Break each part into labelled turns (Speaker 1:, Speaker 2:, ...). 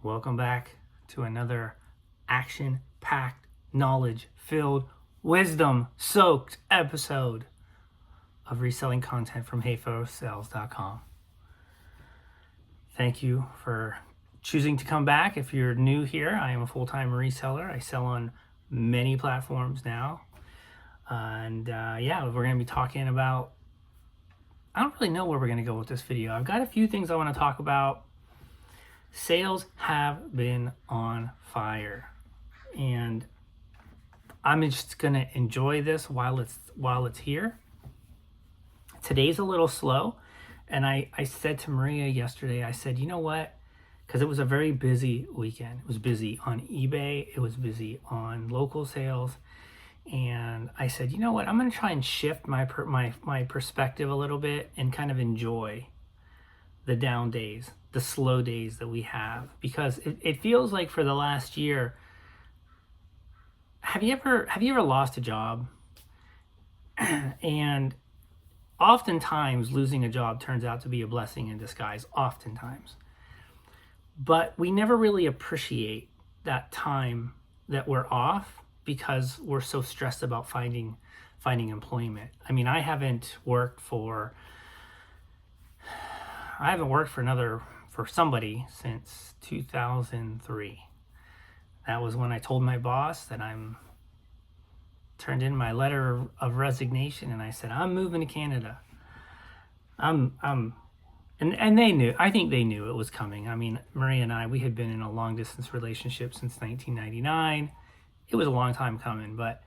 Speaker 1: Welcome back to another action-packed, knowledge-filled, wisdom-soaked episode of reselling content from HeyForSales.com. Thank you for choosing to come back. If you're new here, I am a full-time reseller. I sell on many platforms now. And we're going to be talking about, I don't really know where we're going to go with this video. I've got a few things I want to talk about. Sales have been on fire, and I'm just gonna enjoy this while it's here. Today's a little slow, and I said to Maria yesterday, I said, you know what? Because it was a very busy weekend. It was busy on eBay. It was busy on local sales. And I said, you know what? I'm gonna try and shift my perspective a little bit and kind of enjoy the down days, the slow days that we have, because it feels like for the last year, have you ever lost a job? And oftentimes losing a job turns out to be a blessing in disguise, oftentimes. But we never really appreciate that time that we're off because we're so stressed about finding employment. I mean, I haven't worked for somebody since 2003. That was when I told my boss that I'm turned in my letter of resignation, and I said, I'm moving to Canada. And they knew, I think they knew it was coming. I mean, Maria and I, we had been in a long distance relationship since 1999. It was a long time coming, but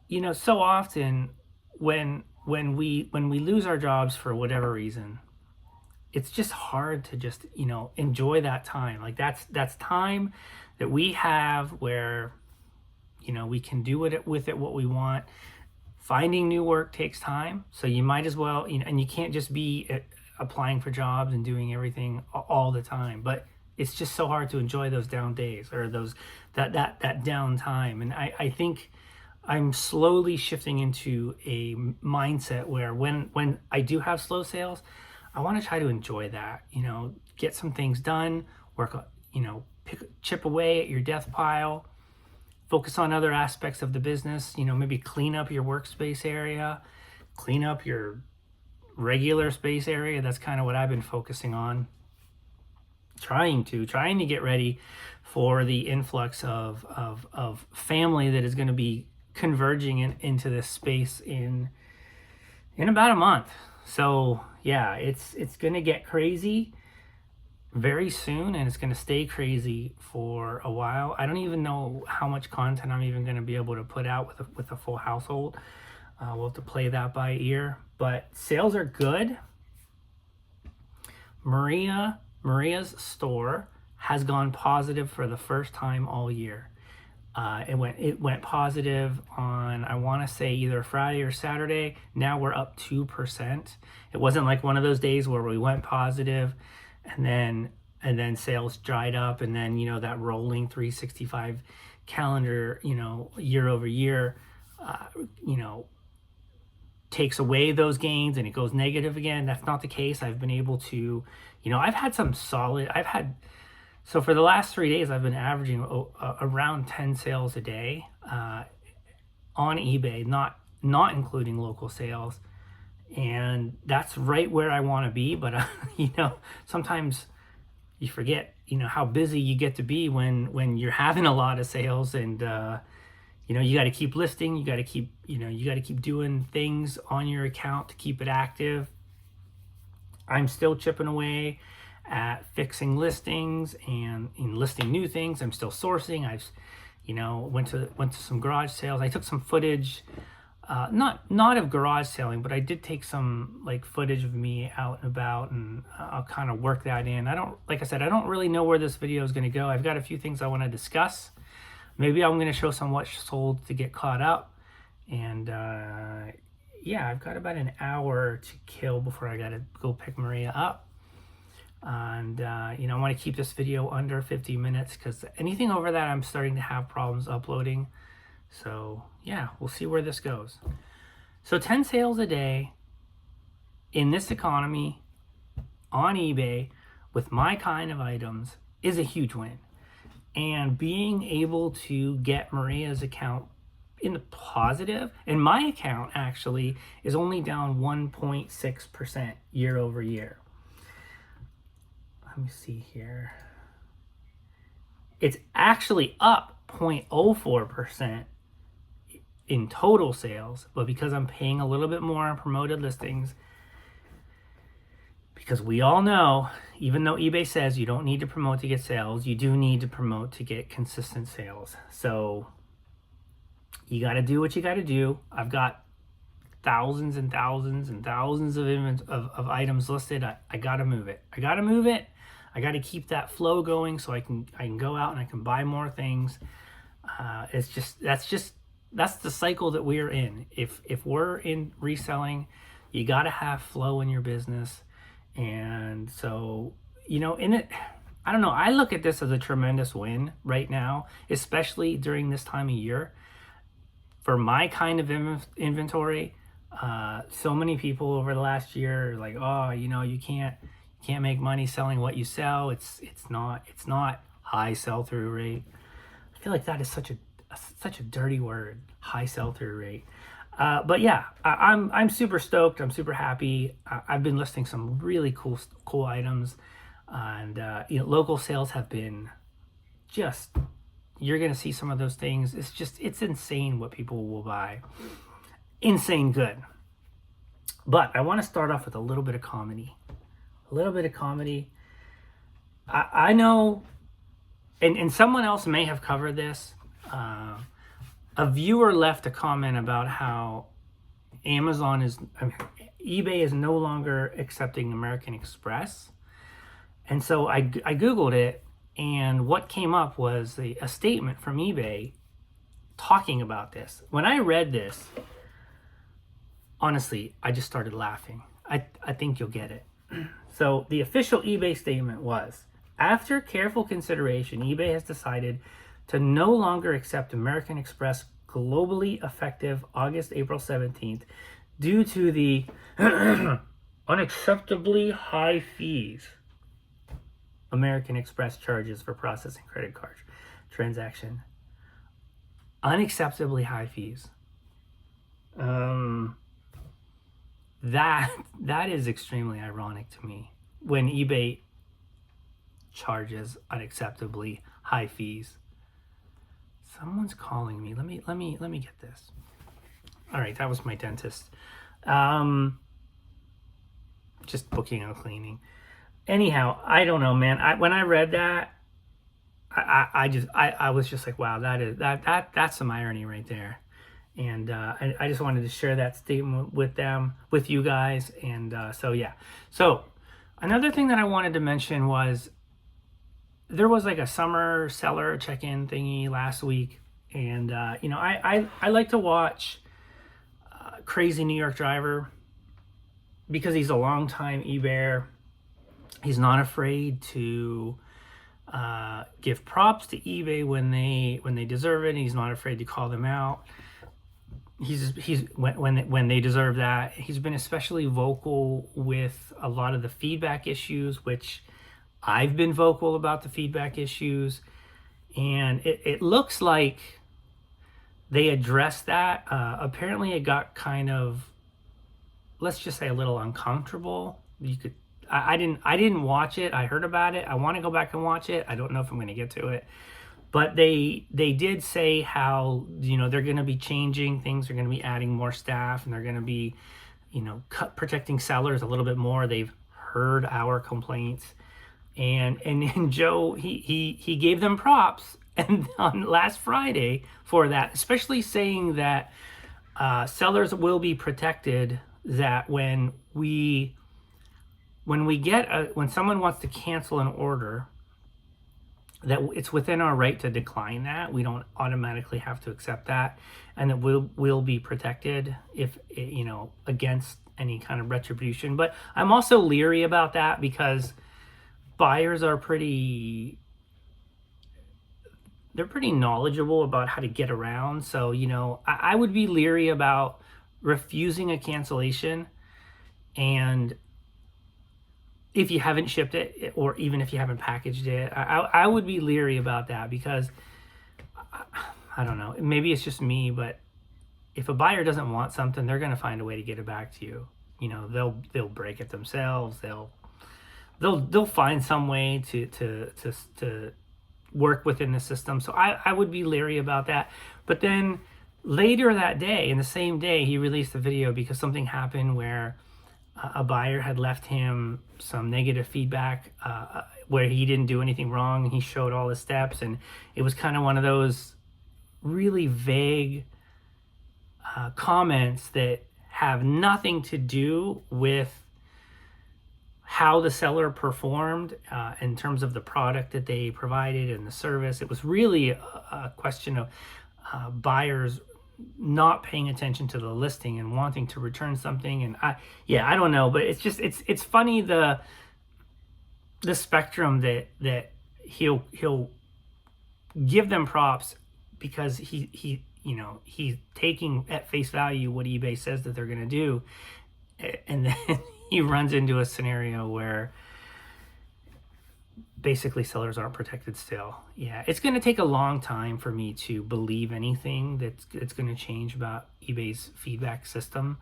Speaker 1: you know, so often when we lose our jobs for whatever reason, it's just hard to just, you know, enjoy that time. Like that's time that we have where, you know, we can do with it what we want. Finding new work takes time, so you might as well, you know, and you can't just be applying for jobs and doing everything all the time. But it's just so hard to enjoy those down days or that down time. And I think I'm slowly shifting into a mindset where when I do have slow sales, I want to try to enjoy that, you know, get some things done, work, you know, chip away at your death pile, focus on other aspects of the business, you know, maybe clean up your workspace area, clean up your regular space area. That's kind of what I've been focusing on, trying to get ready for the influx of family that is going to be converging into this space in about a month. So yeah, it's going to get crazy very soon, and it's going to stay crazy for a while. I don't even know how much content I'm even going to be able to put out with a full household. We'll have to play that by ear, but sales are good. Maria's store has gone positive for the first time all year. It went positive on, I want to say, either Friday or Saturday. Now we're up 2%. It wasn't like one of those days where we went positive and then sales dried up, and then, you know, that rolling 365 calendar, you know, year over year, you know, takes away those gains and it goes negative again. That's not the case. I've been able to, you know, so for the last 3 days, I've been averaging around 10 sales a day on eBay, not including local sales. And that's right where I want to be. But, you know, sometimes you forget, you know, how busy you get to be when you're having a lot of sales. And, you know, you got to keep listing. You got to keep doing things on your account to keep it active. I'm still chipping away at fixing listings and in listing new things. I'm still sourcing. I've, you know, went to some garage sales. I took some footage, not of garage selling, but I did take some like footage of me out and about, and I'll kind of work that in. Like I said, I don't really know where this video is going to go. I've got a few things I want to discuss. Maybe I'm going to show some what sold to get caught up. And yeah, I've got about an hour to kill before I got to go pick Maria up. And you know, I want to keep this video under 50 minutes because anything over that, I'm starting to have problems uploading. So yeah, we'll see where this goes. So 10 sales a day in this economy on eBay with my kind of items is a huge win. And being able to get Maria's account in the positive, and my account actually is only down 1.6% year over year. Let me see here. It's actually up 0.04% in total sales, but because I'm paying a little bit more on promoted listings, because we all know, even though eBay says you don't need to promote to get sales, you do need to promote to get consistent sales. So you got to do what you got to do. I've got thousands and thousands and thousands of items listed. I got to move it. I got to move it. I got to keep that flow going so I can go out and I can buy more things. That's the cycle that we're in. If we're in reselling, you got to have flow in your business. And so, in it, I don't know, I look at this as a tremendous win right now, especially during this time of year. For my kind of inventory, so many people over the last year are like, oh, you can't make money selling what you sell. It's not high sell-through rate. I feel like that is such a dirty word, high sell-through rate. But yeah, I'm super stoked. I'm super happy. I've been listing some really cool items, and local sales have been just. You're gonna see some of those things. It's insane what people will buy. Insane good. But I want to start off with a little bit of comedy. I know, and someone else may have covered this. A viewer left a comment about how eBay is no longer accepting American Express. And so I Googled it, and what came up was a statement from eBay talking about this. When I read this, honestly, I just started laughing. I think you'll get it. So the official eBay statement was, after careful consideration, eBay has decided to no longer accept American Express globally effective April 17th due to the unacceptably high fees American Express charges for processing credit card transaction. Unacceptably high fees. That is extremely ironic to me when eBay charges unacceptably high fees. Someone's calling me. Let me get this. All right, that was my dentist. Just booking a cleaning. Anyhow, I don't know, man. When I read that, I was just like, wow, that's some irony right there. And I just wanted to share that statement with you guys. And so yeah. So another thing that I wanted to mention was there was like a summer seller check-in thingy last week, and I like to watch Crazy New York Driver because he's a longtime eBayer. He's not afraid to give props to eBay when they deserve it. He's not afraid to call them out. When they deserve that. He's been especially vocal with a lot of the feedback issues, which I've been vocal about the feedback issues, and it looks like they addressed that. Apparently it got kind of, let's just say, a little uncomfortable. I didn't watch it. I heard about it. I want to go back and watch it. I don't know if I'm going to get to it. But they did say how, they're going to be changing things. They're going to be adding more staff, and they're going to be, protecting sellers a little bit more. They've heard our complaints. And Joe, he gave them props and on last Friday for that, especially saying that sellers will be protected, that when someone wants to cancel an order, that it's within our right to decline that. We don't automatically have to accept that, and that we'll be protected if against any kind of retribution. But I'm also leery about that because buyers are pretty knowledgeable about how to get around. So, I would be leery about refusing a cancellation, and if you haven't shipped it, or even if you haven't packaged it. I would be leery about that, because I don't know, maybe it's just me, but if a buyer doesn't want something, they're going to find a way to get it back to you. You know, they'll break it themselves. They'll find some way to work within the system. So I would be leery about that. But then later that day, in the same day, he released a video because something happened where a buyer had left him some negative feedback, where he didn't do anything wrong. He showed all the steps, and it was kind of one of those really vague comments that have nothing to do with how the seller performed in terms of the product that they provided and the service. It was really a question of buyers not paying attention to the listing and wanting to return something. And I don't know, but it's just it's funny, the spectrum that he'll give them props because he he's taking at face value what eBay says that they're going to do, and then he runs into a scenario where basically sellers aren't protected still. Yeah, it's going to take a long time for me to believe anything that's going to change about eBay's feedback system.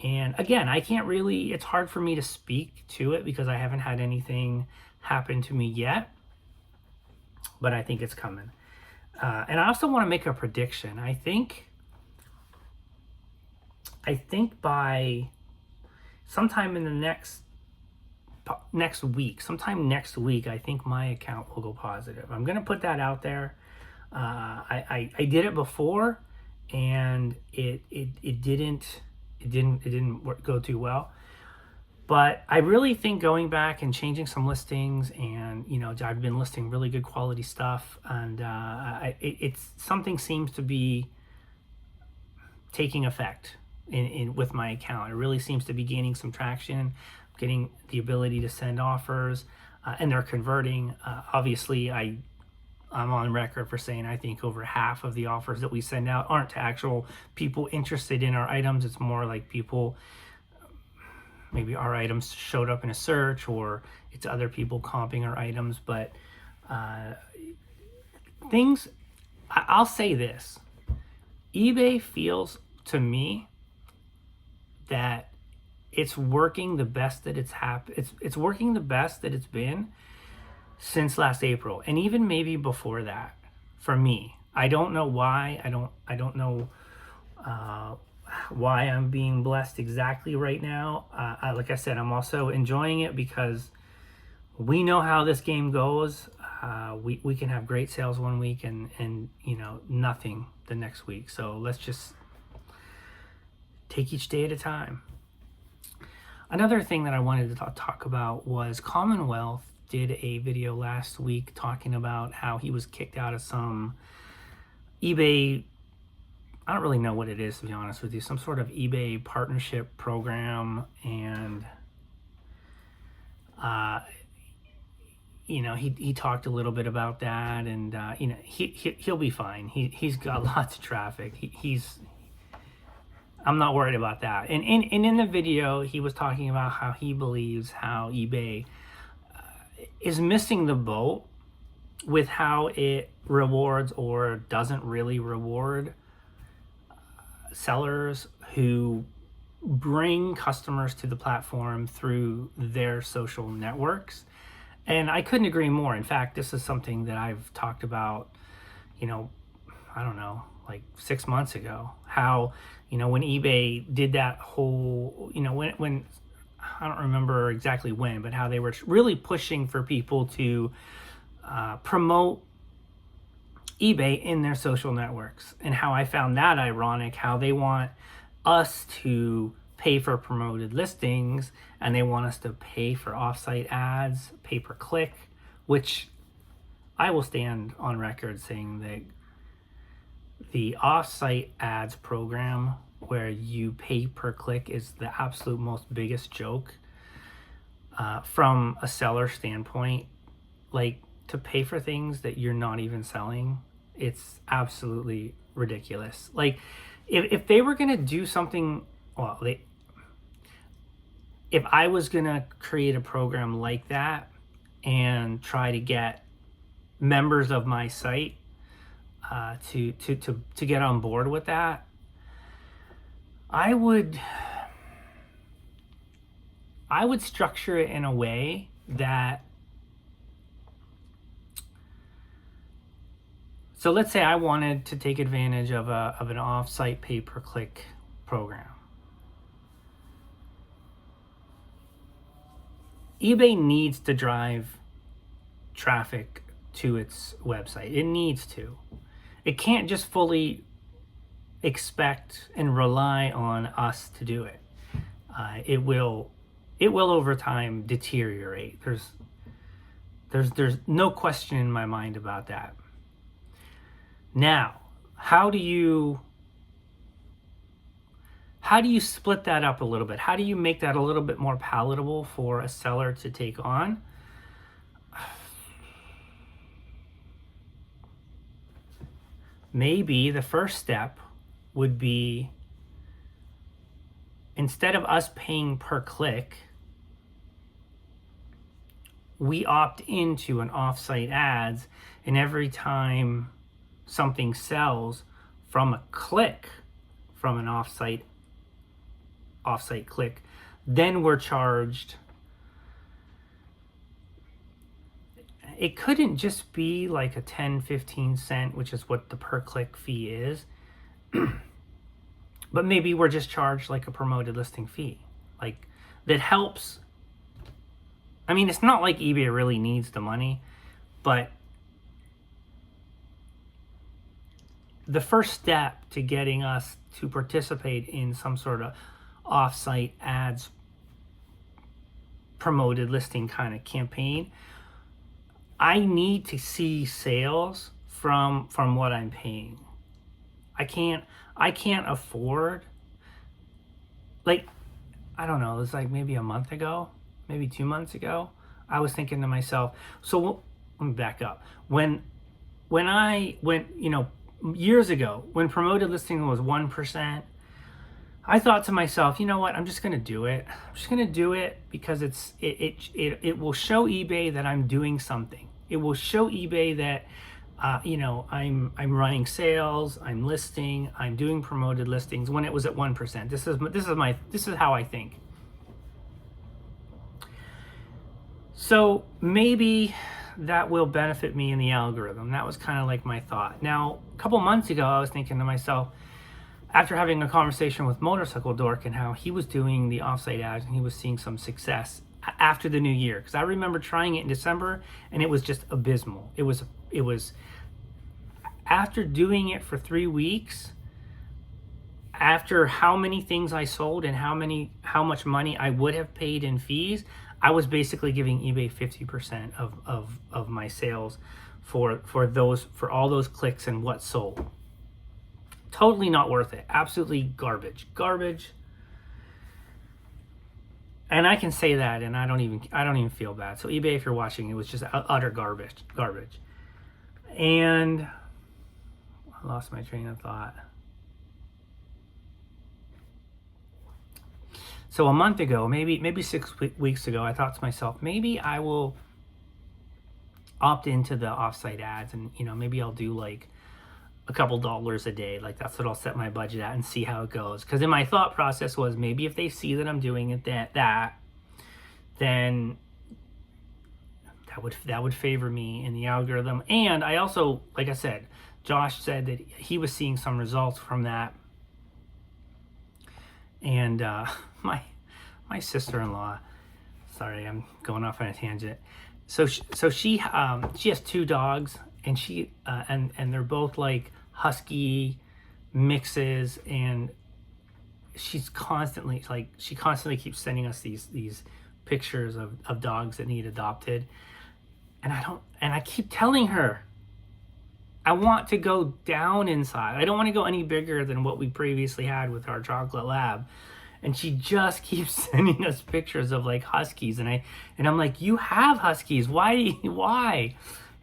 Speaker 1: And again, I can't really, it's hard for me to speak to it because I haven't had anything happen to me yet, but I think it's coming. And I also want to make a prediction. I think by sometime in the sometime next week, I think my account will go positive. I'm going to put that out there. I did it before, and it didn't go too well. But I really think going back and changing some listings, and I've been listing really good quality stuff, and it's something seems to be taking effect in with my account. It really seems to be gaining some traction, getting the ability to send offers, and they're converting. Obviously, I'm on record for saying I think over half of the offers that we send out aren't to actual people interested in our items. It's more like people, maybe our items showed up in a search, or it's other people comping our items. But I'll say this, eBay feels to me that it's working the best that it's working the best that it's been since last April, and even maybe before that. For me, I don't know why. I don't know why I'm being blessed exactly right now. Like I said, I'm also enjoying it because we know how this game goes. We can have great sales one week and nothing the next week. So let's just take each day at a time. Another thing that I wanted to talk about was Commonwealth did a video last week talking about how he was kicked out of some eBay, I don't really know what it is, to be honest with you, some sort of eBay partnership program. And he talked a little bit about that, and he'll be fine. He's got lots of traffic. I'm not worried about that. And in the video, he was talking about how he believes how eBay is missing the boat with how it rewards or doesn't really reward sellers who bring customers to the platform through their social networks. And I couldn't agree more. In fact, this is something that I've talked about, I don't know, like 6 months ago, how, when eBay did that whole, when I don't remember exactly when, but how they were really pushing for people to promote eBay in their social networks, and how I found that ironic, how they want us to pay for promoted listings and they want us to pay for offsite ads, pay per click, which I will stand on record saying that the offsite ads program where you pay per click is the absolute most biggest joke from a seller standpoint. Like, to pay for things that you're not even selling, it's absolutely ridiculous. Like, if they were going to do something, well, if I was gonna create a program like that and try to get members of my site to get on board with that, I would structure it in a way that, so let's say I wanted to take advantage of an off-site pay-per-click program. eBay needs to drive traffic to its website. It needs to. It can't just fully expect and rely on us to do it. It will over time deteriorate. There's no question in my mind about that. Now, how do you split that up a little bit? How do you make that a little bit more palatable for a seller to take on? Maybe the first step would be, instead of us paying per click, we opt into an offsite ads, and every time something sells from a click, from an offsite click, then we're charged. It couldn't just be like a 10-15 cent, which is what the per click fee is. But maybe we're just charged like a promoted listing fee, like that helps. I mean, it's not like eBay really needs the money, but the first step to getting us to participate in some sort of off-site ads promoted listing kind of campaign, I need to see sales from what I'm paying. I can't afford, like, I don't know, it was like maybe a month ago, maybe 2 months ago, I was thinking to myself, so let me back up. When years ago, when promoted listing was 1%, I thought to myself, you know what, I'm just going to do it. I'm just going to do it because it will show eBay that I'm doing something. It will show eBay that I'm running sales, I'm listing, I'm doing promoted listings when it was at 1%. This is how I think. So maybe that will benefit me in the algorithm. That was kind of like my thought. Now, a couple months ago, I was thinking to myself, after having a conversation with Motorcycle Dork and how he was doing the offsite ads and he was seeing some success after the new year, because I remember trying it in December and it was just abysmal. It was after doing it for 3 weeks, after how many things I sold and how much money I would have paid in fees, I was basically giving eBay 50% of my sales for all those clicks and what sold. Totally not worth it. Absolutely garbage. And I can say that, and I don't even feel bad. So eBay, if you're watching, it was just utter garbage. And I lost my train of thought. So a month ago, maybe 6 weeks ago, I thought to myself, maybe I will opt into the offsite ads, and maybe I'll do like a couple dollars a day. Like, that's what I'll set my budget at and see how it goes. Because in my thought process was, maybe if they see that I'm doing it then that would favor me in the algorithm. And I also, like I said, Josh said that he was seeing some results from that. And my sister-in-law, sorry, I'm going off on a tangent. So she has 2 dogs, and she and they're both like husky mixes, and she constantly keeps sending us these pictures of dogs that need adopted, and I keep telling her I want to go down inside. I don't want to go any bigger than what we previously had with our chocolate lab. And she just keeps sending us pictures of like huskies, and I'm like, you have huskies, why?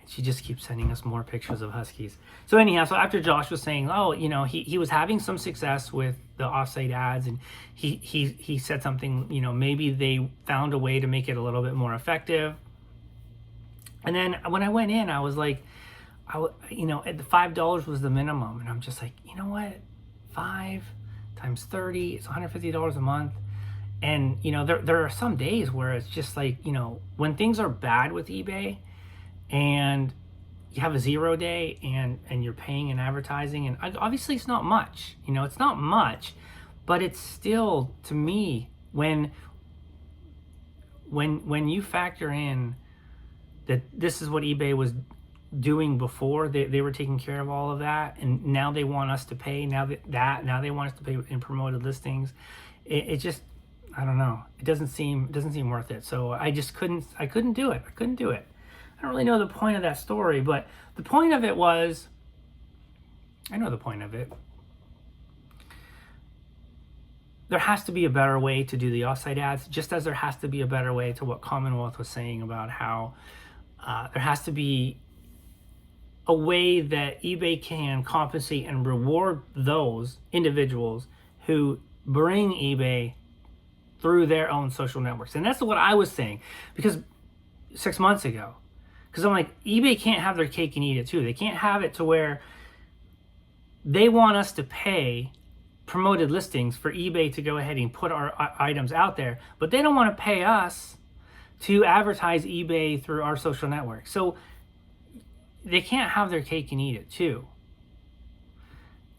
Speaker 1: She just keeps sending us more pictures of huskies. So anyhow, so after Josh was saying, oh, he was having some success with the offsite ads, and he said something, maybe they found a way to make it a little bit more effective. And then when I went in, I was like, at the $5 was the minimum, and I'm just like, you know what, 5 times 30, it's $150 a month. And there are some days where it's just like, when things are bad with eBay, and you have a 0 day and you're paying in advertising, and obviously it's not much, it's not much, but it's still, to me, when you factor in that this is what eBay was doing before, they were taking care of all of that, and now they want us to pay, now they want us to pay in promoted listings. It just, I don't know, it doesn't seem worth it. So I couldn't do it. I don't really know the point of that story, but the point of it was, I know the point of it. There has to be a better way to do the offsite ads, just as there has to be a better way to what Commonwealth was saying about how there has to be a way that eBay can compensate and reward those individuals who bring eBay through their own social networks. And that's what I was saying, because 6 months ago, because I'm like, eBay can't have their cake and eat it too. They can't have it to where they want us to pay promoted listings for eBay to go ahead and put our items out there, but they don't want to pay us to advertise eBay through our social network. So they can't have their cake and eat it too.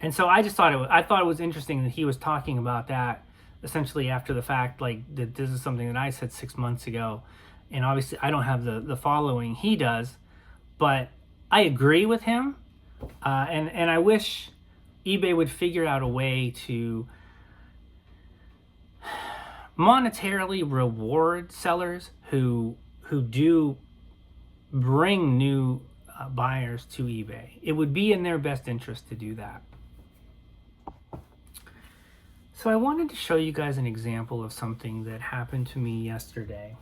Speaker 1: And so I just thought it was interesting that he was talking about that essentially after the fact, like that this is something that I said 6 months ago. And obviously I don't have the following he does, but I agree with him. And I wish eBay would figure out a way to monetarily reward sellers who do bring new buyers to eBay. It would be in their best interest to do that. So I wanted to show you guys an example of something that happened to me yesterday.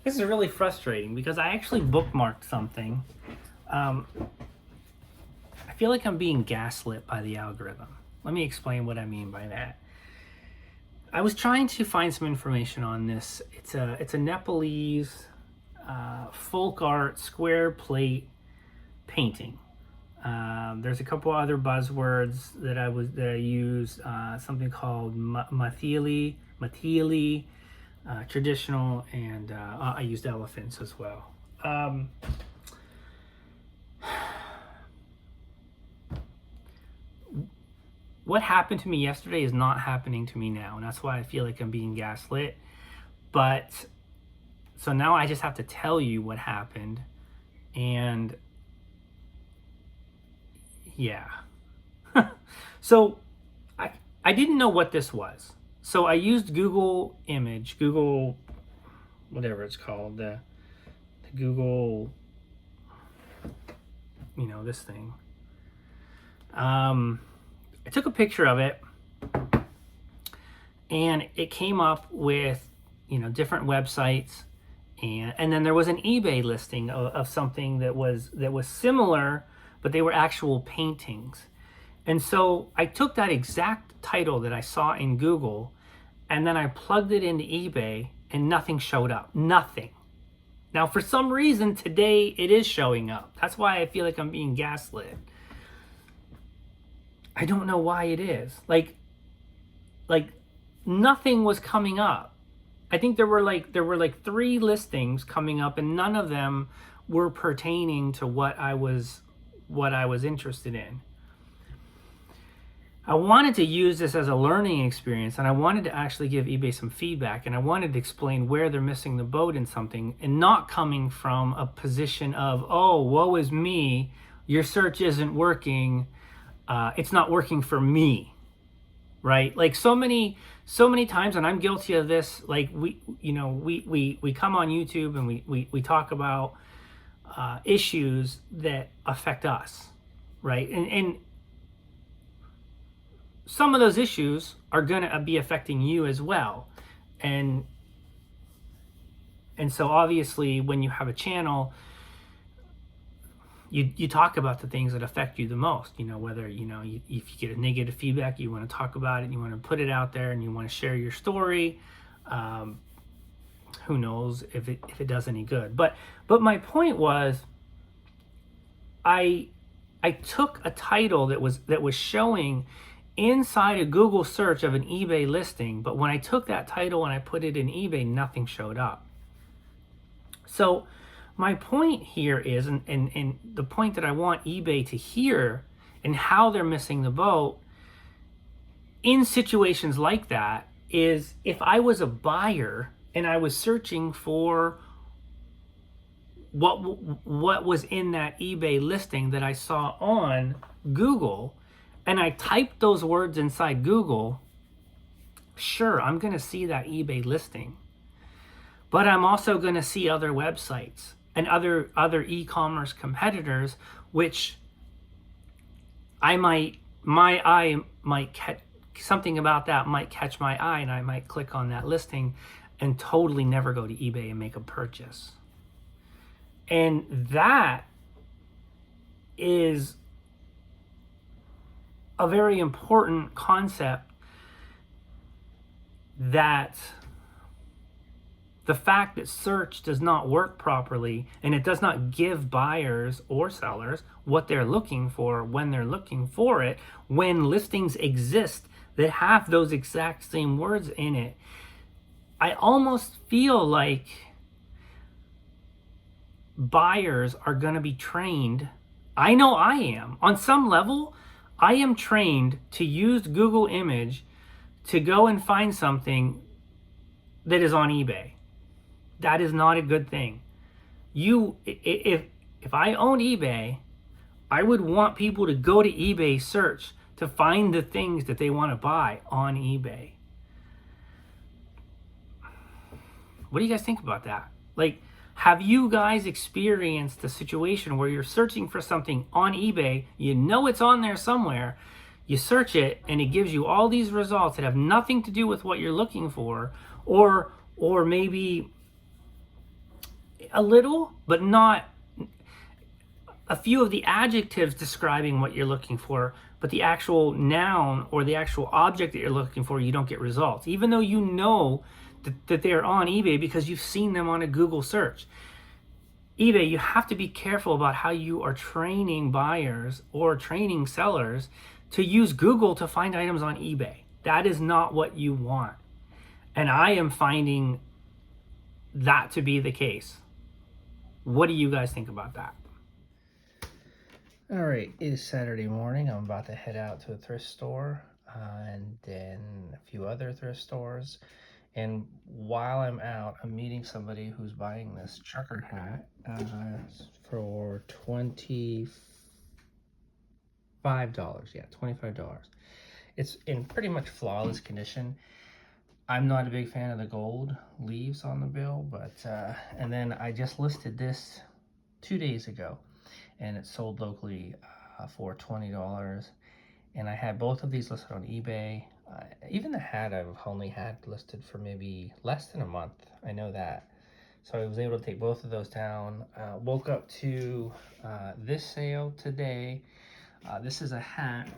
Speaker 1: This is really frustrating because I actually bookmarked something. I feel like I'm being gaslit by the algorithm. Let me explain what I mean by that. I was trying to find some information on this. It's a Nepalese folk art square plate painting. There's a couple other buzzwords that I used. Something called Mathili, traditional, and I used elephants as well. What happened to me yesterday is not happening to me now, and that's why I feel like I'm being gaslit. But so now I just have to tell you what happened, and yeah. So I didn't know what this was. So I used Google whatever it's called, the Google, this thing. I took a picture of it, and it came up with, different websites, and then there was an eBay listing of something that was similar, but they were actual paintings. And so I took that exact title that I saw in Google, and then I plugged it into eBay, and nothing showed up. Nothing. Now, for some reason, today it is showing up. That's why I feel like I'm being gaslit. I don't know why it is. Like nothing was coming up. I think there were like 3 listings coming up, and none of them were pertaining to what I was interested in. I wanted to use this as a learning experience, and I wanted to actually give eBay some feedback, and I wanted to explain where they're missing the boat in something, and not coming from a position of, oh, woe is me, your search isn't working, it's not working for me, right? Like so many times, and I'm guilty of this, like we come on YouTube and we talk about issues that affect us, right? And some of those issues are going to be affecting you as well. And And so obviously when you have a channel, you talk about the things that affect you the most, whether, if you get a negative feedback, you want to talk about it, you want to put it out there, and you want to share your story. Who knows if it does any good. But my point was, I took a title that was showing inside a Google search of an eBay listing, but when I took that title and I put it in eBay, nothing showed up. So my point here is, and the point that I want eBay to hear and how they're missing the boat in situations like that is, if I was a buyer and I was searching for what was in that eBay listing that I saw on Google, and I typed those words inside Google, sure, I'm going to see that eBay listing. But I'm also going to see other websites and other e-commerce competitors, which my eye might catch, something about that might catch my eye, and I might click on that listing and totally never go to eBay and make a purchase. And that is a very important concept, that the fact that search does not work properly and it does not give buyers or sellers what they're looking for when they're looking for it, when listings exist that have those exact same words in it. I almost feel like buyers are going to be trained. I know I am. On some level, I am trained to use Google Image to go and find something that is on eBay. That is not a good thing. If I owned eBay, I would want people to go to eBay search to find the things that they want to buy on eBay. What do you guys think about that? Like, have you guys experienced a situation where you're searching for something on eBay, you know it's on there somewhere, you search it and it gives you all these results that have nothing to do with what you're looking for, or maybe a little, but not a few of the adjectives describing what you're looking for, but the actual noun or the actual object that you're looking for, you don't get results, even though you know that they're on eBay because you've seen them on a Google search. eBay, you have to be careful about how you are training buyers or training sellers to use Google to find items on eBay. That is not what you want. And I am finding that to be the case. What do you guys think about that? All right, it is Saturday morning. I'm about to head out to a thrift store and then a few other thrift stores. And while I'm out, I'm meeting somebody who's buying this trucker hat for $25. Yeah, $25. It's in pretty much flawless condition. I'm not a big fan of the gold leaves on the bill, but and then I just listed this 2 days ago, and it sold locally for $20. And I had both of these listed on eBay. Even the hat I've only had listed for maybe less than a month. I know that. So I was able to take both of those down. Woke up to this sale today. This is a hat.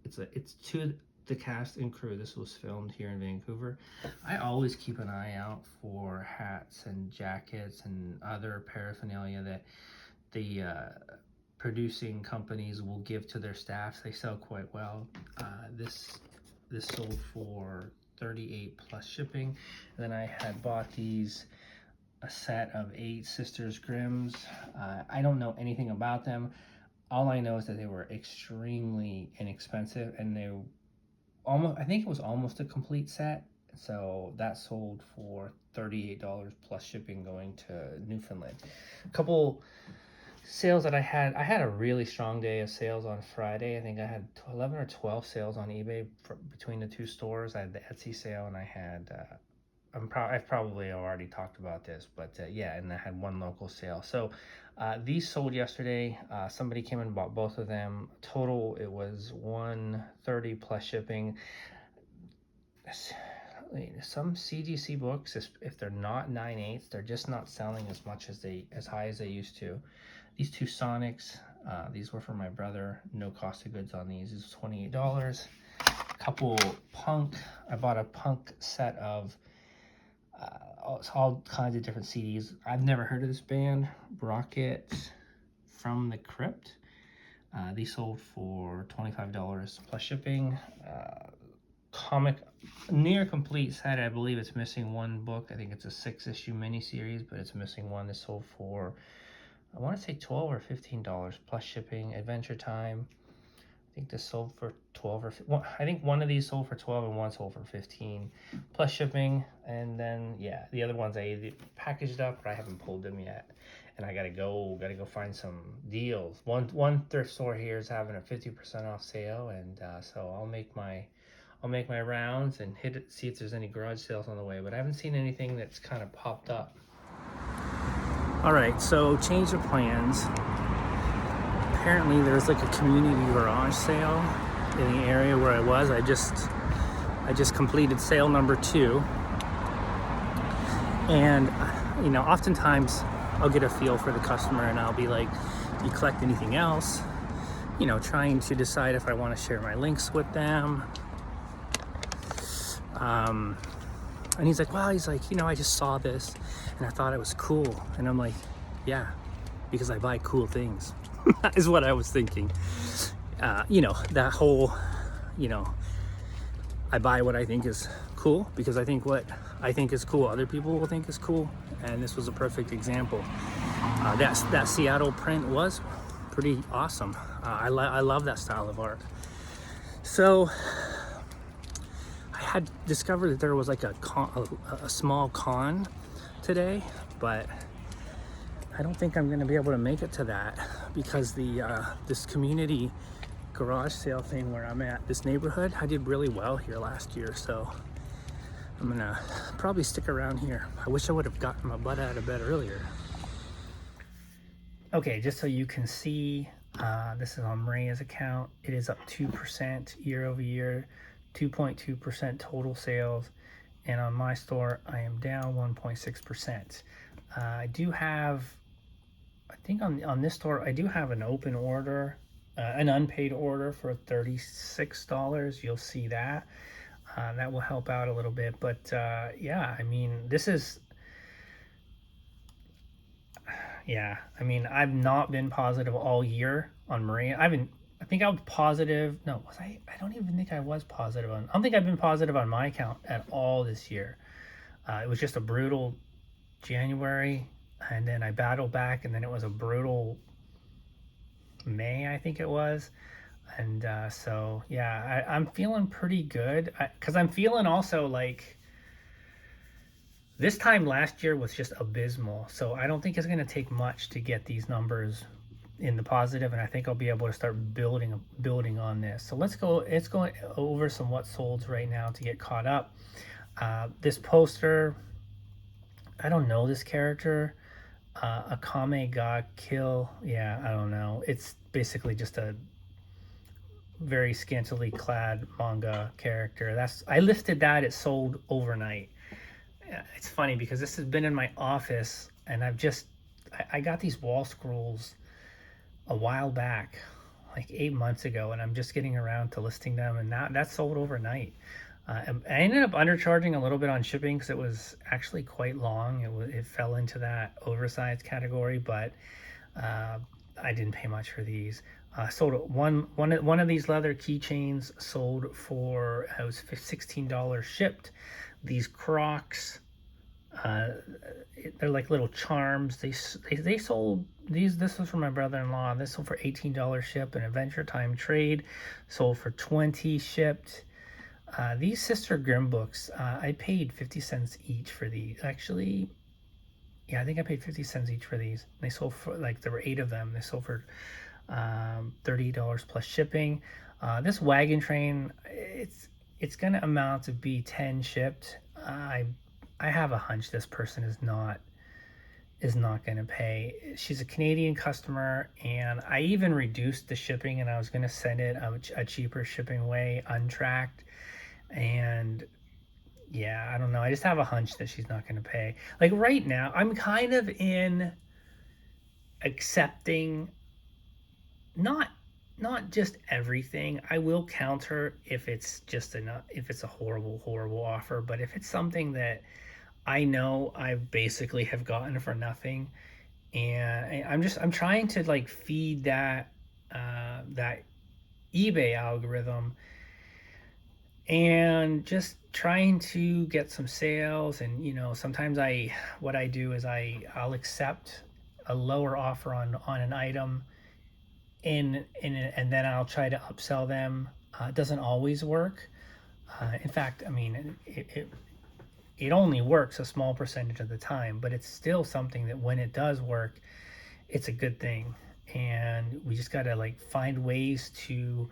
Speaker 1: It's to the cast and crew. This was filmed here in Vancouver. I always keep an eye out for hats and jackets and other paraphernalia that the producing companies will give to their staff. They sell quite well. This sold for $38 plus shipping. And then I had bought a set of 8 Sisters Grimms. I don't know anything about them. All I know is that they were extremely inexpensive, and I think it was almost a complete set. So that sold for $38 plus shipping going to Newfoundland. A couple sales that I had a really strong day of sales on Friday. I think I had 11 or 12 sales on eBay between the two stores. I had the Etsy sale, and I had I've probably already talked about this, but yeah, and I had one local sale. So these sold yesterday. Somebody came and bought both of them. Total, it was $130 plus shipping. some CGC books, if they're not 9/8, they're just not selling as much as high as they used to. These two Sonics, these were for my brother. No cost of goods on these. This is $28. A couple Punk. I bought a Punk set of all kinds of different CDs. I've never heard of this band. Rocket from the Crypt. These sold for $25 plus shipping. Comic near complete set. I believe it's missing one book. I think it's a 6-issue miniseries, but it's missing one. This sold for, I want to say $12 or $15 plus shipping. Adventure Time. I think this sold for 12 or I think one of these sold for 12 and one sold for 15 plus shipping. And then yeah, the other ones I packaged up, but I haven't pulled them yet. And I gotta go find some deals. One thrift store here is having a 50% off sale, and so I'll make my rounds and hit it, see if there's any garage sales on the way. But I haven't seen anything that's kind of popped up. All right, so change of plans. Apparently there's like a community garage sale in the area where I was. I just completed sale number 2. And you know, oftentimes I'll get a feel for the customer and I'll be like, do you collect anything else? You know, trying to decide if I want to share my links with them. And he's like, well, you know, I just saw this and I thought it was cool. And I'm like, yeah, because I buy cool things. Is what I was thinking. You know, that whole, you know, I buy what I think is cool because I think what I think is cool, other people will think is cool. And this was a perfect example. That Seattle print was pretty awesome. I love that style of art. So I had discovered that there was like a small con today, but I don't think I'm going to be able to make it to that because this community garage sale thing where I'm at, this neighborhood, I did really well here last year, so I'm going to probably stick around here. I wish I would have gotten my butt out of bed earlier. Okay, just so you can see, this is on Maria's account. It is up 2% year over year, 2.2% total sales, and on my store, I am down 1.6%. I do have, I think on this store, I do have an open order, an unpaid order for $36. You'll see that. That will help out a little bit. But yeah, I mean, this is, yeah, I mean, I've not been positive all year on Maria. I think I was positive. No, was I? I don't even think I was positive on, I don't think I've been positive on my account at all this year. It was just a brutal January, and then I battled back, and then it was a brutal May, I think it was. And so yeah, I'm feeling pretty good because I'm feeling also like this time last year was just abysmal, so I don't think it's going to take much to get these numbers in the positive, and I think I'll be able to start building on this. So let's go over some what solds right now to get caught up. This poster, I don't know this character. Akame ga Kill. Yeah, I don't know. It's basically just a very scantily clad manga character. I listed that. It sold overnight. It's funny because this has been in my office, and I got these wall scrolls a while back, like 8 months ago, and I'm just getting around to listing them, and that sold overnight. I ended up undercharging a little bit on shipping because it was actually quite long. It fell into that oversized category, but I didn't pay much for these. Sold one of these leather keychains sold for, it was $16 shipped. These Crocs, they're like little charms. They sold these. This was for my brother-in-law. This sold for $18 shipped. An Adventure Time trade sold for $20 shipped. These Sister Grimm books, I paid 50 cents each for these. Actually, yeah, I think I paid 50 cents each for these. They sold for, like, there were 8 of them. They sold for $30 plus shipping. This Wagon Train, it's gonna amount to be 10 shipped. I have a hunch this person is not gonna pay. She's a Canadian customer, and I even reduced the shipping, and I was gonna send it a cheaper shipping way, untracked, and yeah, I don't know. I just have a hunch that she's not going to pay. Like right now, I'm kind of in accepting not not just everything. I will counter if it's just enough, if it's a horrible offer, but if it's something that I know I basically have gotten for nothing, and I'm trying to like feed that eBay algorithm and just trying to get some sales. And sometimes what I do is I'll accept a lower offer on an item, and then I'll try to upsell them. It doesn't always work. In fact, I mean, it only works a small percentage of the time, but it's still something that when it does work, it's a good thing. And we just got to like find ways to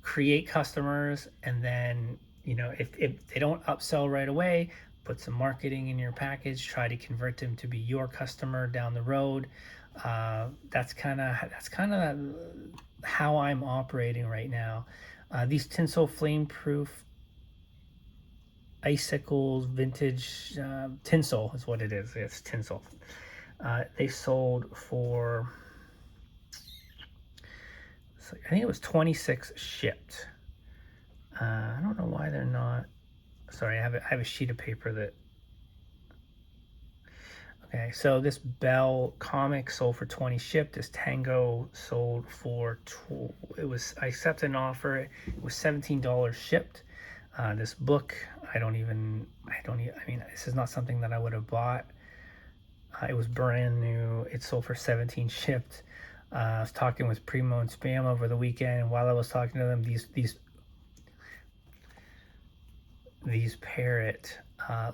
Speaker 1: create customers. And then, if they don't upsell right away, put some marketing in your package, try to convert them to be your customer down the road. That's kind of how I'm operating right now. These tinsel flame proof icicles vintage tinsel is what it is. It's tinsel. They sold for, I think it was 26 shipped. I don't know why they're not. Sorry, I have a sheet of paper that. Okay, so this Bell comic sold for 20 shipped. This Tango sold for I accepted an offer. It was $17 shipped. This book, I mean, this is not something that I would have bought. It was brand new. It sold for 17 shipped. I was talking with Primo and Spam over the weekend, and while I was talking to them, these parrot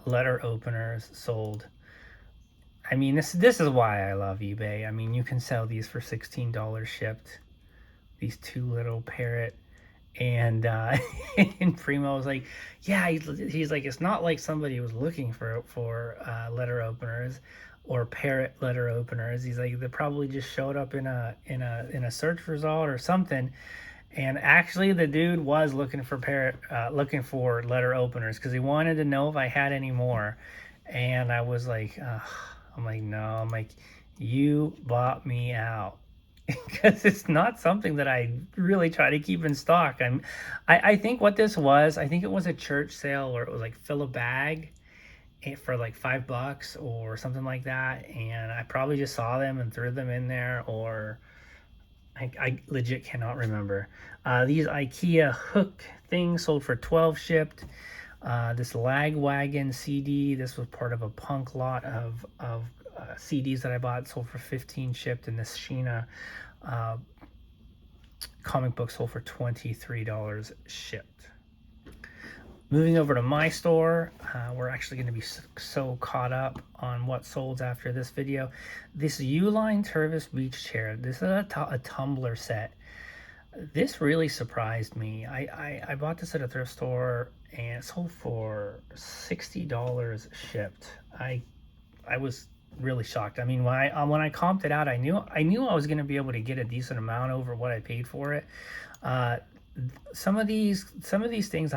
Speaker 1: letter openers sold. I mean, this is why I love eBay. I mean, you can sell these for $16 shipped. These two little parrot, and and Primo was like, yeah, he's like, it's not like somebody was looking for letter openers or parrot letter openers. He's like, they probably just showed up in a search result or something. And actually, the dude was looking for letter openers because he wanted to know if I had any more. And I was like, I'm like, no, I'm like, you bought me out. Because it's not something that I really try to keep in stock. I think what this was, I think it was a church sale where it was like fill a bag for like $5 or something like that. And I probably just saw them and threw them in there, or I legit cannot remember. These IKEA hook things sold for 12 shipped. This Lagwagon CD, this was part of a punk lot of CDs that I bought, sold for 15 shipped. And this Sheena comic book sold for $23 shipped. Moving over to my store, we're actually going to be so caught up on what sold after this video. This Uline Tervis beach chair, this is a tumbler set. This really surprised me. I bought this at a thrift store and it sold for $60 shipped. I was really shocked. I mean, when I comped it out, I knew I was going to be able to get a decent amount over what I paid for it. Some of these things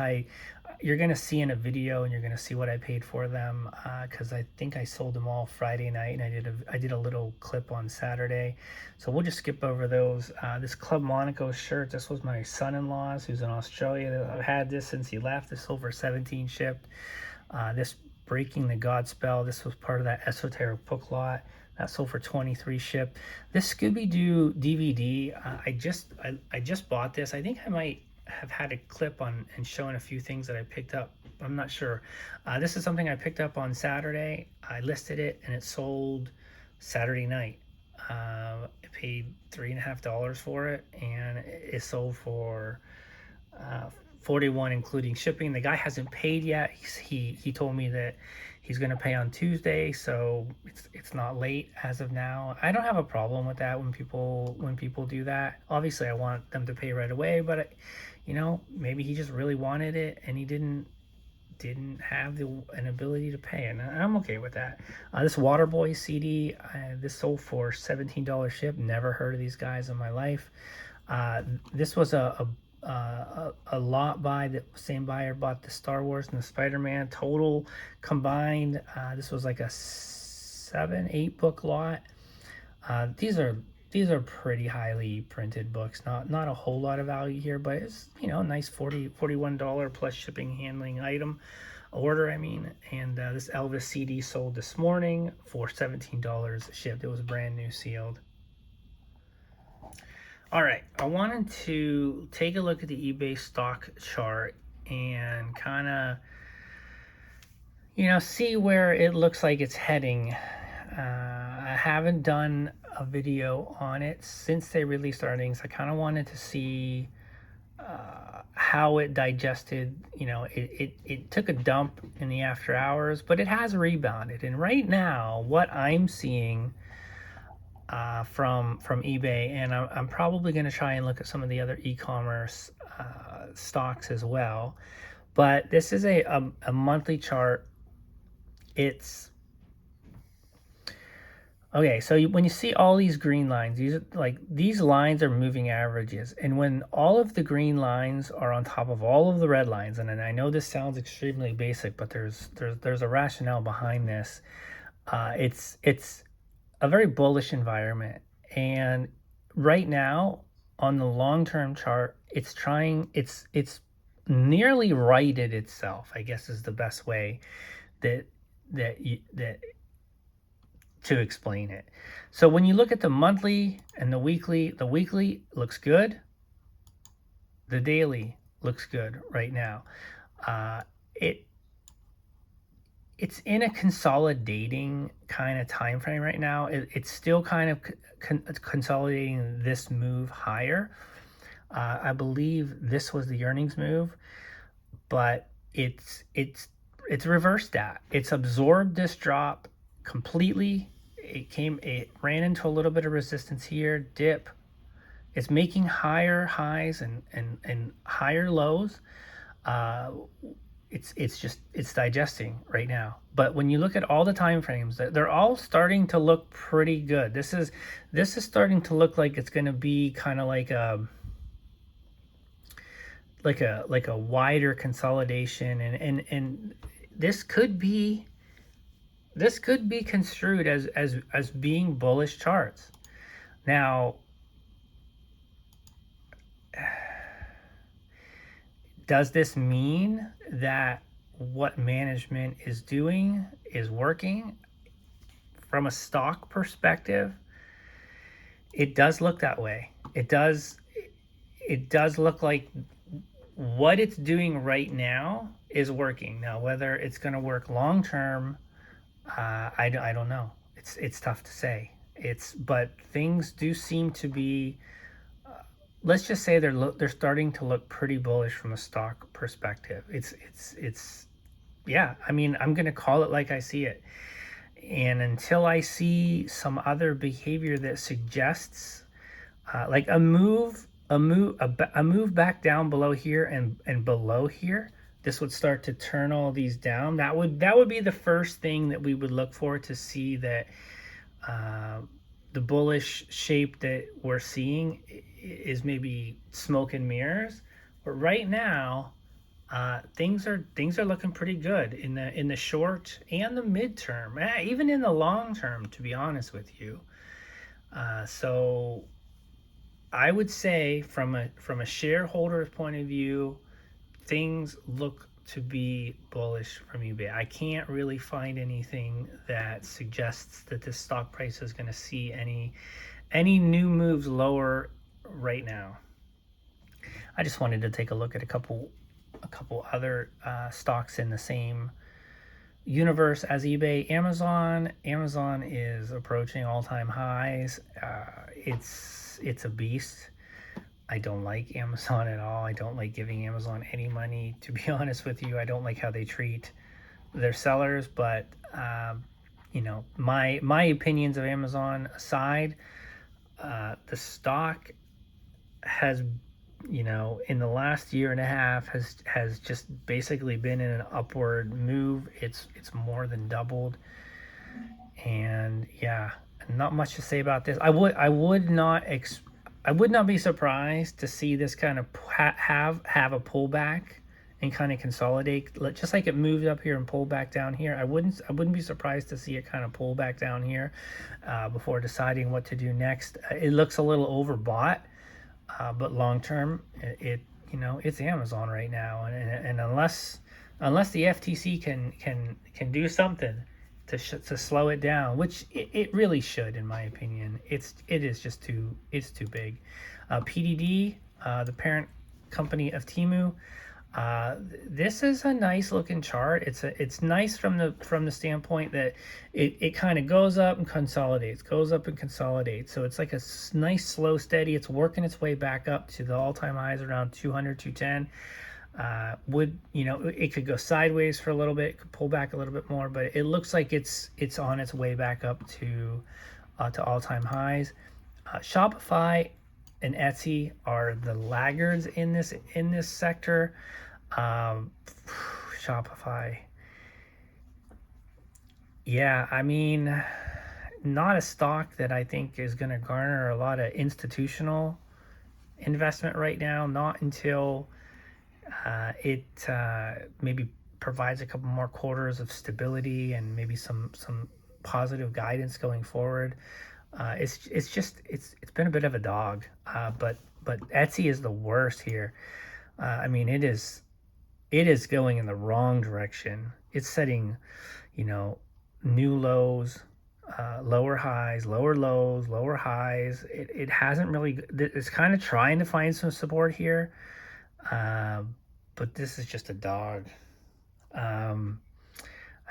Speaker 1: you're going to see in a video, and you're going to see what I paid for them, because I think I sold them all Friday night, and I did a little clip on Saturday. So we'll just skip over those. This Club Monaco shirt, this was my son-in-law's, who's in Australia. I've had this since he left. This sold for 17 shipped. This Breaking the Godspell, this was part of that esoteric book lot. That sold for 23 shipped. This Scooby-Doo DVD, I just bought this. I think I might have had a clip on and shown a few things that I picked up. I'm not sure. This is something I picked up on Saturday. I listed it and it sold Saturday night. I paid $3.50 for it, and it sold for $41 including shipping. The guy hasn't paid yet. He told me that he's going to pay on Tuesday, so it's not late as of now. I don't have a problem with that when people do that. Obviously, I want them to pay right away, but maybe he just really wanted it and he didn't have an ability to pay, and I'm okay with that. This Waterboy CD, this sold for $17 ship. Never heard of these guys in my life. This was a a lot buy. The same buyer bought the Star Wars and the Spider-Man. Total combined, this was like a 7-8 book lot. These are pretty highly printed books. Not a whole lot of value here, but it's, nice $41 plus shipping handling item order. I mean, and this Elvis CD sold this morning for $17 shipped. It was brand new sealed. All right, I wanted to take a look at the eBay stock chart and kind of, see where it looks like it's heading. I haven't done a video on it since they released earnings. I kind of wanted to see how it digested. It took a dump in the after hours, but it has rebounded. And right now, what I'm seeing from eBay, and I'm probably going to try and look at some of the other e-commerce stocks as well. But this is a monthly chart. It's okay. So when you see all these green lines, these lines are moving averages, and when all of the green lines are on top of all of the red lines, and I know this sounds extremely basic, but there's a rationale behind this. It's a very bullish environment, and right now on the long-term chart, it's nearly righted itself, I guess, is the best way that to explain it. So when you look at the monthly and the weekly looks good. The daily looks good right now. It's in a consolidating kind of time frame right now. It's still kind of consolidating this move higher. I believe this was the earnings move, but it's reversed that. It's absorbed this drop completely. It ran into a little bit of resistance here, dip. It's making higher highs and higher lows. It's digesting right now. But when you look at all the time frames, they're all starting to look pretty good. This is starting to look like it's going to be kind of like a wider consolidation, and this could be construed as being bullish charts. Now, does this mean that what management is doing is working? From a stock perspective, it does look that way. It does look like what it's doing right now is working. Now, whether it's going to work long term, I don't know. It's tough to say. But things do seem to be. Let's just say they're starting to look pretty bullish from a stock perspective. Yeah. I mean, I'm gonna call it like I see it, and until I see some other behavior that suggests like a move back down below here and below here, this would start to turn all these down. That would be the first thing that we would look for to see that the bullish shape that we're seeing is maybe smoke and mirrors. But right now, things are looking pretty good in the short and the midterm, even in the long term, to be honest with you. So I would say from a shareholder's point of view, things look to be bullish from eBay. I can't really find anything that suggests that this stock price is going to see any new moves lower right now. I just wanted to take a look at a couple other stocks in the same universe as eBay. Amazon is approaching all-time highs. It's a beast. I don't like Amazon at all. I don't like giving Amazon any money, to be honest with you. I don't like how they treat their sellers, but my opinions of Amazon aside, the stock has, in the last year and a half has just basically been in an upward move. It's more than doubled, and yeah, not much to say about this. I would not be surprised to see this kind of have a pullback and kind of consolidate, just like it moved up here and pulled back down here. I wouldn't be surprised to see it kind of pull back down here before deciding what to do next. It looks a little overbought, but long term, it's Amazon right now, and unless the FTC can do something to slow it down, which it really should, in my opinion. It is just too big. PDD, the parent company of Temu. This is a nice looking chart. It's nice from the standpoint that it kind of goes up and consolidates, goes up and consolidates. So it's like a nice slow steady. It's working its way back up to the all-time highs around 200, 210. It could go sideways for a little bit, could pull back a little bit more, but it looks like it's on its way back up to all-time highs. Shopify and Etsy are the laggards in this sector. Shopify, yeah, I mean, not a stock that I think is going to garner a lot of institutional investment right now. Not until it maybe provides a couple more quarters of stability and maybe some positive guidance going forward. It's been a bit of a dog, but Etsy is the worst here. I mean, it is going in the wrong direction. It's setting, new lows, lower highs, lower lows, lower highs. It hasn't really. It's kind of trying to find some support here, but this is just a dog. And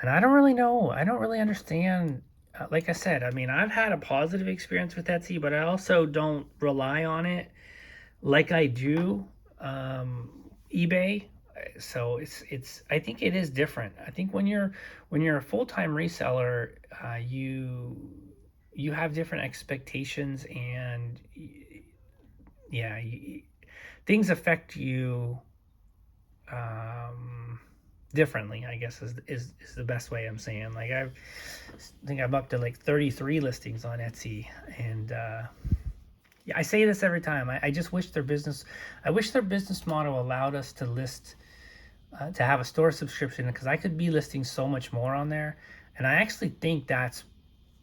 Speaker 1: I don't really know. I don't really understand. Like I said, I mean, I've had a positive experience with Etsy, but I also don't rely on it like I do eBay. So it's I think it is different. I think when you're a full-time reseller, you have different expectations, and things affect you differently, I guess is the best way I'm saying. Like I think I'm up to like 33 listings on Etsy, and I say this every time. I just wish their business model allowed us to list, to have a store subscription, because I could be listing so much more on there, and I actually think that's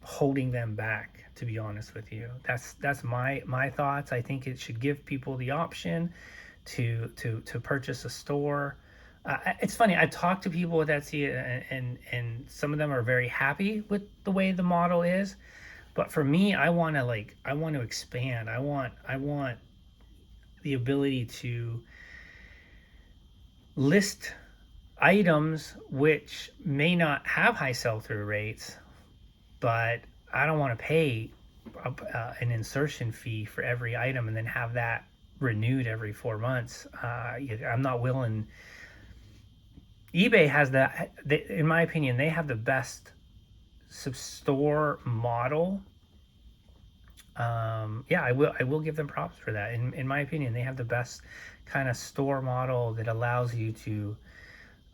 Speaker 1: holding them back. To be honest with you, that's my thoughts. I think it should give people the option to purchase a store. It's funny. I talked to people with Etsy, and some of them are very happy with the way the model is. But for me, I want to expand. I want the ability to list items which may not have high sell-through rates, but I don't want to pay an insertion fee for every item and then have that renewed every 4 months. I'm not willing. eBay has that. In my opinion, they have the best store model. I will give them props for that. In my opinion, they have the best kind of store model that allows you to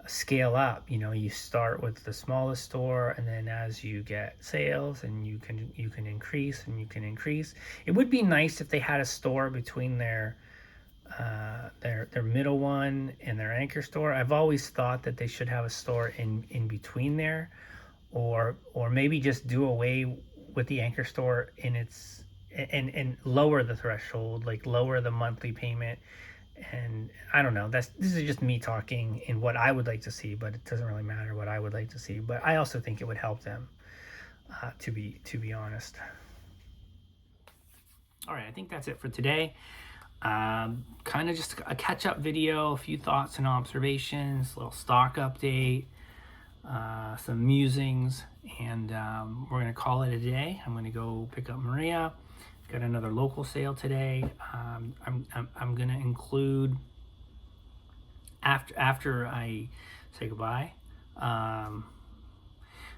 Speaker 1: scale up. You start with the smallest store, and then as you get sales, and you can increase and you can increase. It would be nice if they had a store between their middle one and their anchor store. I've always thought that they should have a store in between there, or maybe just do away with the anchor store and lower the threshold, like lower the monthly payment. And I don't know, this is just me talking in what I would like to see, but it doesn't really matter what I would like to see. But I also think it would help them, to be honest. All right, I think that's it for today. Kind of just a catch-up video, a few thoughts and observations, a little stock update, some musings, and we're going to call it a day. I'm going to go pick up Maria. Got another local sale today. I'm going to include, after I say goodbye, I'm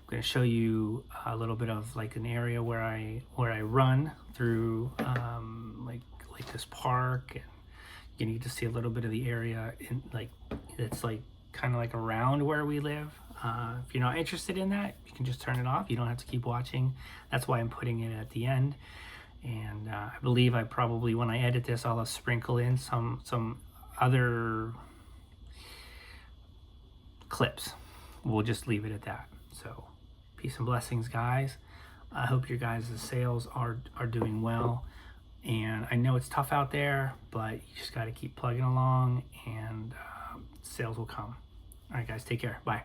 Speaker 1: going to show you a little bit of like an area where I run through, like this park, and you need to see a little bit of the area in it's like kind of like around where we live. If you're not interested in that, you can just turn it off. You don't have to keep watching. That's why I'm putting it at the end. And I believe I probably, when I edit this, I'll sprinkle in some other clips. We'll just leave it at that. So peace and blessings, guys. I hope your guys' sales are doing well. And I know it's tough out there, but you just got to keep plugging along, and sales will come. All right, guys, take care. Bye.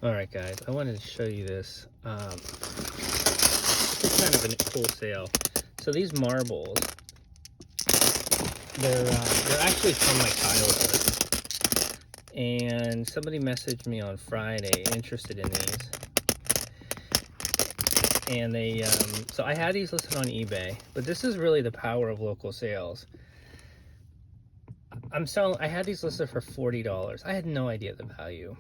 Speaker 1: All right, guys, I wanted to show you this. It's kind of a cool sale. So these marbles, they're actually from my childhood. And somebody messaged me on Friday interested in these. And they, so I had these listed on eBay, but this is really the power of local sales. I had these listed for $40. I had no idea the value.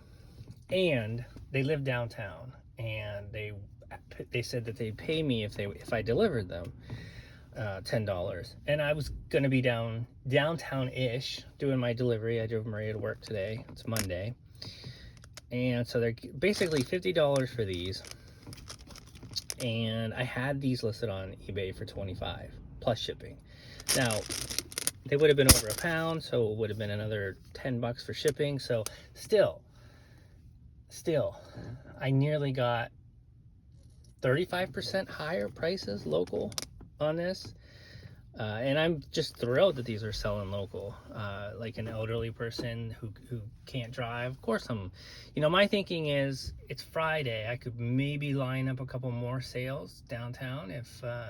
Speaker 1: And they live downtown, and they said that they'd pay me if I delivered them $10. And I was gonna be downtown-ish doing my delivery. I drove Maria to work today. It's Monday. And so they're basically $50 for these. And I had these listed on eBay for $25 plus shipping. Now, they would have been over £1, so it would have been another $10 for shipping. So still, I nearly got 35% higher prices local on this. And I'm just thrilled that these are selling local. Like an elderly person who can't drive. Of course, my thinking is it's Friday. I could maybe line up a couple more sales downtown if the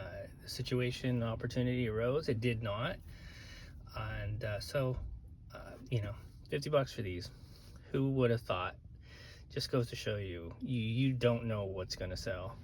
Speaker 1: situation opportunity arose. It did not. And so, $50 for these. Who would have thought? Just goes to show you don't know what's going to sell.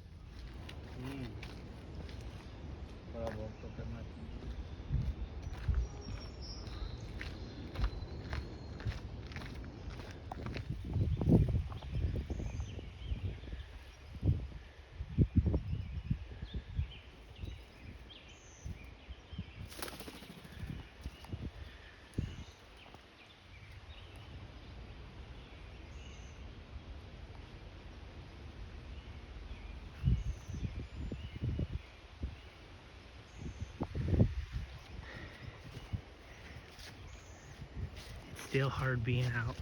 Speaker 1: Still hard being out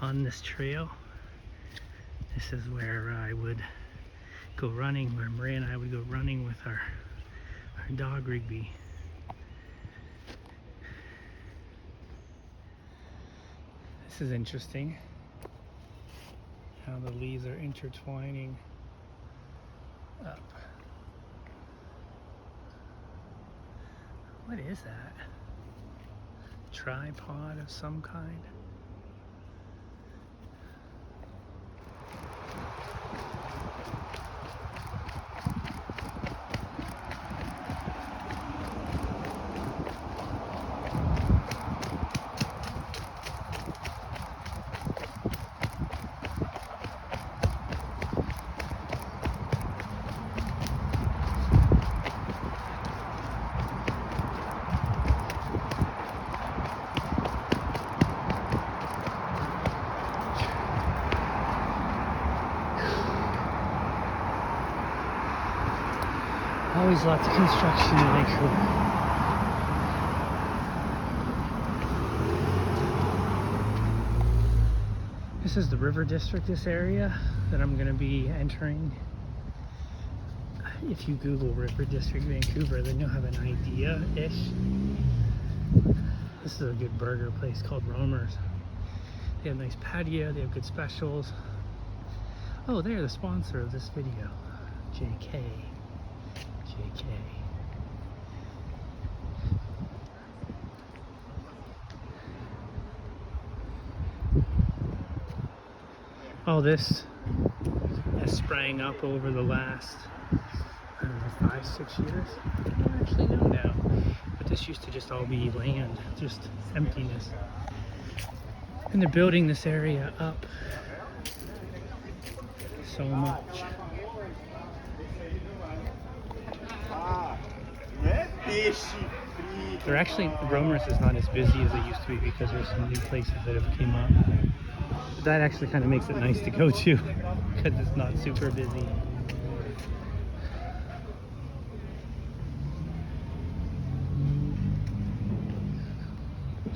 Speaker 1: on this trail. This is where I would go running, where Maria and I would go running with our dog Rigby. This is interesting, how the leaves are intertwining up. What is that? Tripod of some kind? Always lots of construction in Vancouver. This is the River District, this area that I'm going to be entering. If you Google River District Vancouver, then you'll have an idea-ish. This is a good burger place called Romer's. They have a nice patio, they have good specials. Oh, they're the sponsor of this video. JK. All this has sprang up over the last, I don't know, 5-6 years. I don't actually know now. But this used to just all be land, just emptiness. And they're building this area up so much. They're actually, Romer's is not as busy as it used to be because there's some new places that have came up. That actually kind of makes it nice to go to because it's not super busy.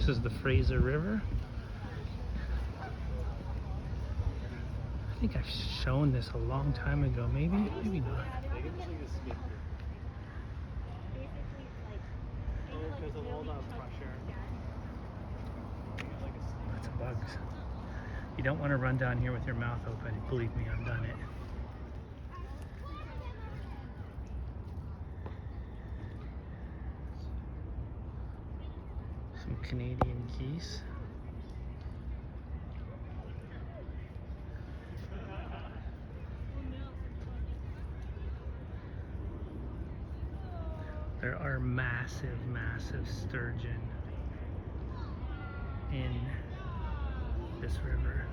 Speaker 1: This is the Fraser River. I think I've shown this a long time ago. Maybe not. Lots of bugs. You don't want to run down here with your mouth open. Believe me, I've done it. Some Canadian geese. There are massive, massive sturgeon in this river.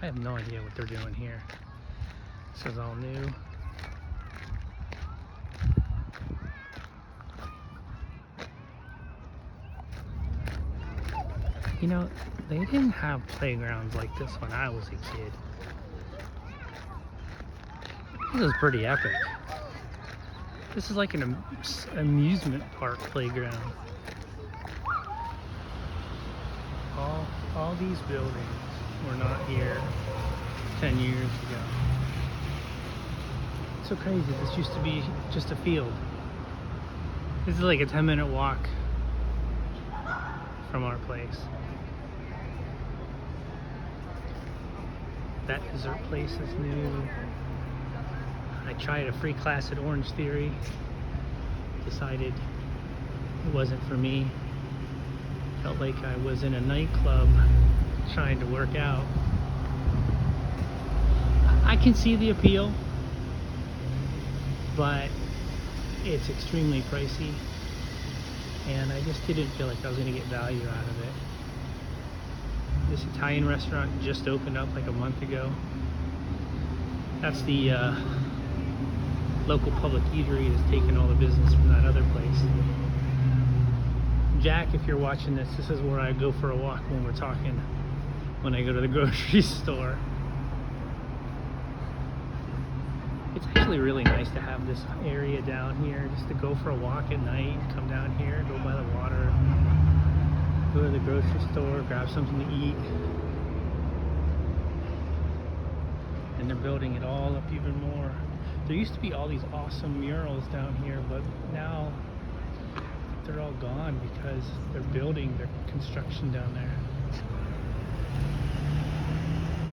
Speaker 1: I have no idea what they're doing here. This is all new. You know, they didn't have playgrounds like this when I was a kid. This is pretty epic. This is like an amusement park playground. All these buildings were not here 10 years ago. It's so crazy. This used to be just a field. This is like a 10-minute walk from our place. That dessert place is new. I tried a free class at Orange Theory. Decided it wasn't for me. Felt like I was in a nightclub trying to work out. I can see the appeal, but it's extremely pricey, and I just didn't feel like I was going to get value out of it. This Italian restaurant just opened up like a month ago. That's the local public eatery that's taken all the business from that other place. Jack, if you're watching this, this is where I go for a walk when we're talking, when I go to the grocery store. It's actually really nice to have this area down here, just to go for a walk at night, come down here, go by the water, go to the grocery store, grab something to eat. And they're building it all up even more. There used to be all these awesome murals down here, but now they're all gone because they're building their construction down there.